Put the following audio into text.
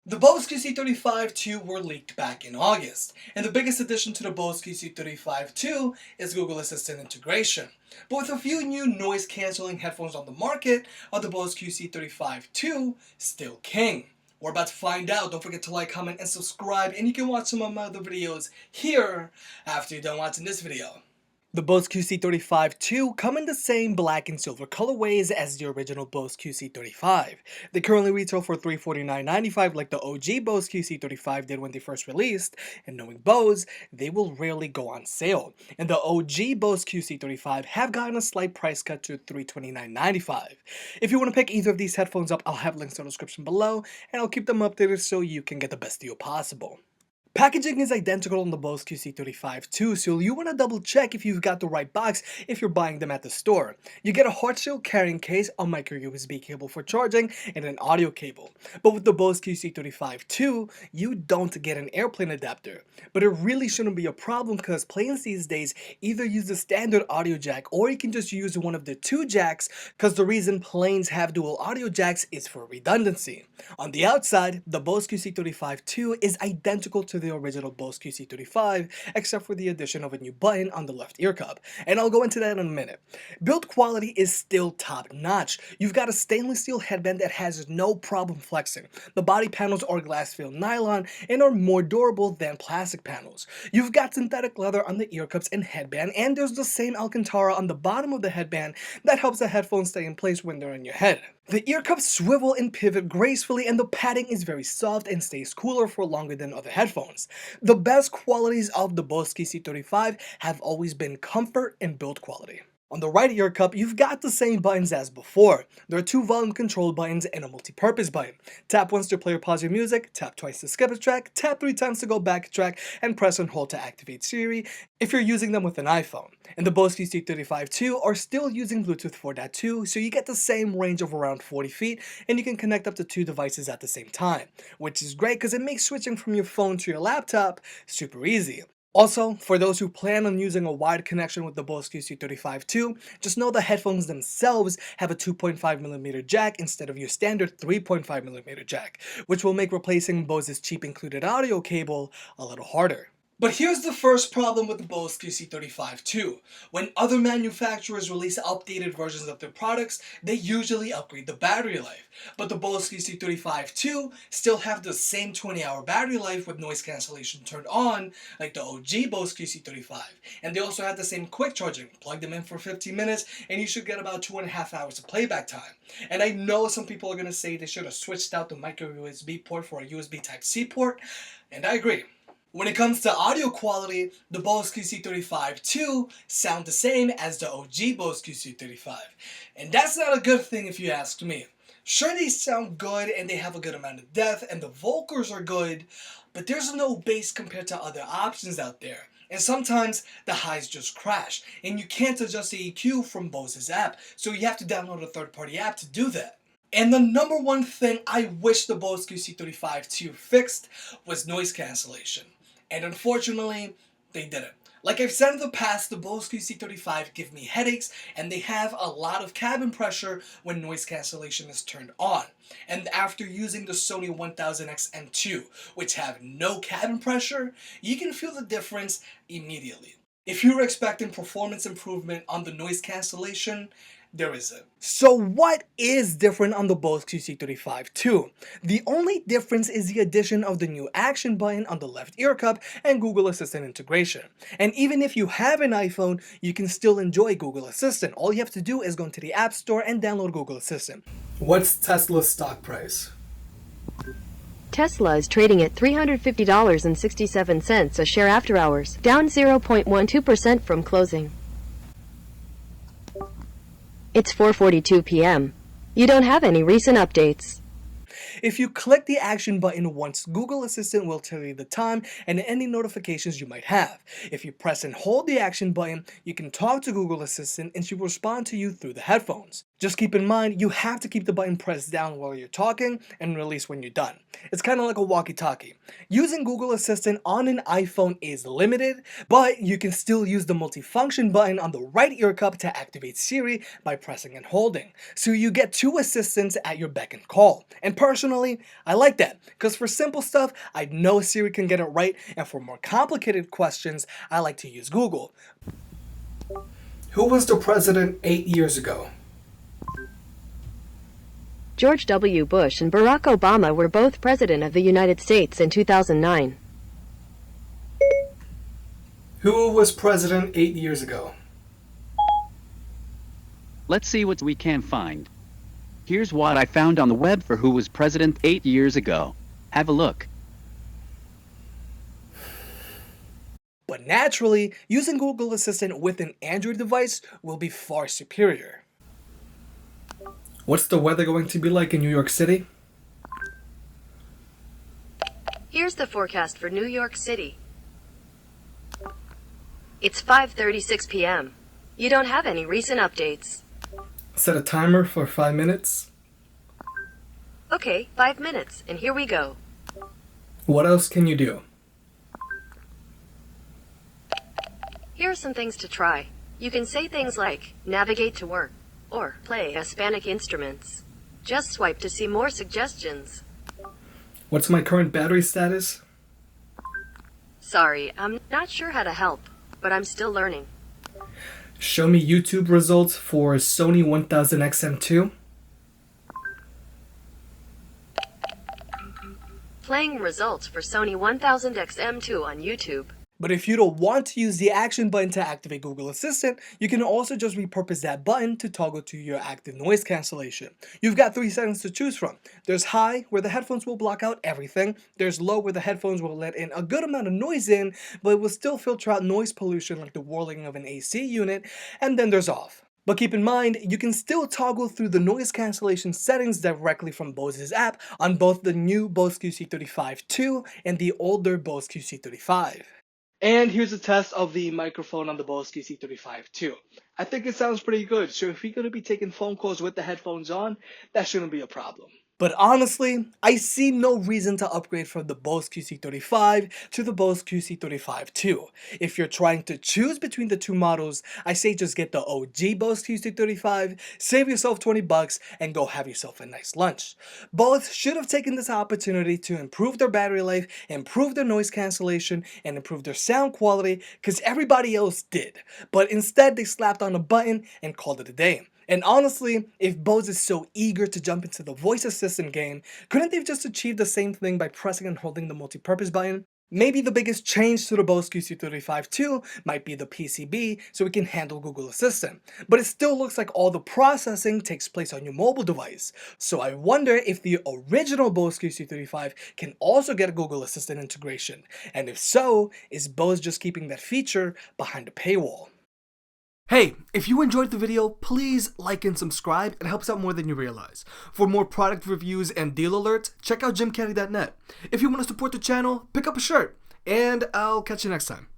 The Bose QC35 II were leaked back in August, and the biggest addition to the Bose QC35 II is Google Assistant integration. But with a few new noise-canceling headphones on the market, are the Bose QC35 II still king? We're about to find out. Don't forget to like, comment, and subscribe, and you can watch some of my other videos here after you're done watching this video. The Bose QC35 II come in the same black and silver colorways as the original Bose QC35. They currently retail for $349.95 like the OG Bose QC35 did when they first released, and knowing Bose, they will rarely go on sale. And the OG Bose QC35 have gotten a slight price cut to $329.95. If you want to pick either of these headphones up, I'll have links in the description below, and I'll keep them updated so you can get the best deal possible. Packaging is identical on the Bose QC35 II, so you want to double check if you've got the right box if you're buying them at the store. You get a hard shell carrying case, a micro USB cable for charging, and an audio cable. But with the Bose QC35 II, you don't get an airplane adapter. But it really shouldn't be a problem because planes these days either use the standard audio jack or you can just use one of the two jacks, because the reason planes have dual audio jacks is for redundancy. On the outside, the Bose QC35 II is identical to the original Bose QC35, except for the addition of a new button on the left ear cup, and I'll go into that in a minute. Build quality is still top notch. You've got a stainless steel headband that has no problem flexing. The body panels are glass filled nylon and are more durable than plastic panels. You've got synthetic leather on the ear cups and headband, and there's the same Alcantara on the bottom of the headband that helps the headphones stay in place when they're on your head. The ear cups swivel and pivot gracefully, and the padding is very soft and stays cooler for longer than other headphones. The best qualities of the Bose QC35 have always been comfort and build quality. On the right ear cup, you've got the same buttons as before. There are two volume control buttons and a multi-purpose button. Tap once to play or pause your music, tap twice to skip a track, tap 3 times to go back a track, and press and hold to activate Siri if you're using them with an iPhone. And the Bose QC35 II are still using Bluetooth 4.2, so you get the same range of around 40 feet, and you can connect up to 2 devices at the same time, which is great because it makes switching from your phone to your laptop super easy. Also, for those who plan on using a wide connection with the Bose QC35 II, just know the headphones themselves have a 2.5mm jack instead of your standard 3.5mm jack, which will make replacing Bose's cheap included audio cable a little harder. But here's the first problem with the Bose QC35 II. When other manufacturers release updated versions of their products, they usually upgrade the battery life. But the Bose QC35 II still have the same 20-hour battery life with noise cancellation turned on, like the OG Bose QC35. And they also have the same quick charging. Plug them in for 15 minutes and you should get about 2.5 hours of playback time. And I know some people are going to say they should have switched out the micro USB port for a USB Type-C port, and I agree. When it comes to audio quality, the Bose QC35 II sound the same as the OG Bose QC35. And that's not a good thing if you ask me. Sure, they sound good and they have a good amount of depth and the vocals are good, but there's no bass compared to other options out there. And sometimes the highs just crash and you can't adjust the EQ from Bose's app, so you have to download a third-party app to do that. And the number one thing I wish the Bose QC35 II fixed was noise cancellation. And unfortunately, they didn't. Like I've said in the past, the Bose QC35 give me headaches and they have a lot of cabin pressure when noise cancellation is turned on. And after using the Sony 1000X M2, which have no cabin pressure, you can feel the difference immediately. If you're expecting performance improvement on the noise cancellation, there isn't. So what is different on the Bose QC35 II? The only difference is the addition of the new action button on the left ear cup and Google Assistant integration. And even if you have an iPhone, you can still enjoy Google Assistant. All you have to do is go into the App Store and download Google Assistant. What's Tesla's stock price? Tesla is trading at $350.67 a share after hours, down 0.12% from closing. It's 4:42 p.m. You don't have any recent updates. If you click the action button once, Google Assistant will tell you the time and any notifications you might have. If you press and hold the action button, you can talk to Google Assistant and she will respond to you through the headphones. Just keep in mind, you have to keep the button pressed down while you're talking and release when you're done. It's kind of like a walkie-talkie. Using Google Assistant on an iPhone is limited, but you can still use the multifunction button on the right ear cup to activate Siri by pressing and holding. So you get two assistants at your beck and call. And personally, I like that, because for simple stuff, I know Siri can get it right, and for more complicated questions, I like to use Google. Who was the president 8 years ago? George W. Bush and Barack Obama were both President of the United States in 2009. Who was president 8 years ago? Let's see what we can find. Here's what I found on the web for who was president 8 years ago. Have a look. But naturally, using Google Assistant with an Android device will be far superior. What's the weather going to be like in New York City? Here's the forecast for New York City. It's 5:36 p.m. You don't have any recent updates. Set a timer for 5 minutes. Okay, 5 minutes, and here we go. What else can you do? Here are some things to try. You can say things like, navigate to work, or play Hispanic instruments. Just swipe to see more suggestions. What's my current battery status? Sorry, I'm not sure how to help, but I'm still learning. Show me YouTube results for Sony 1000XM2. Playing results for Sony 1000XM2 on YouTube. But if you don't want to use the action button to activate Google Assistant, you can also just repurpose that button to toggle to your active noise cancellation. You've got 3 settings to choose from. There's high, where the headphones will block out everything. There's low, where the headphones will let in a good amount of noise in, but it will still filter out noise pollution like the whirling of an AC unit. And then there's off. But keep in mind, you can still toggle through the noise cancellation settings directly from Bose's app on both the new Bose QC35 II and the older Bose QC35. And here's a test of the microphone on the Bose QC35 II. I think it sounds pretty good, so if you're going to be taking phone calls with the headphones on, that shouldn't be a problem. But honestly, I see no reason to upgrade from the Bose QC35 to the Bose QC35 II. If you're trying to choose between the two models, I say just get the OG Bose QC35, save yourself $20, and go have yourself a nice lunch. Both should have taken this opportunity to improve their battery life, improve their noise cancellation, and improve their sound quality, because everybody else did. But instead, they slapped on a button and called it a day. And honestly, if Bose is so eager to jump into the voice assistant game, couldn't they have just achieved the same thing by pressing and holding the multi-purpose button? Maybe the biggest change to the Bose QC35 II might be the PCB so it can handle Google Assistant, but it still looks like all the processing takes place on your mobile device. So I wonder if the original Bose QC35 can also get a Google Assistant integration, and if so, is Bose just keeping that feature behind a paywall? Hey, if you enjoyed the video, please like and subscribe. It helps out more than you realize. For more product reviews and deal alerts, check out jimcaddy.net. If you want to support the channel, pick up a shirt. And I'll catch you next time.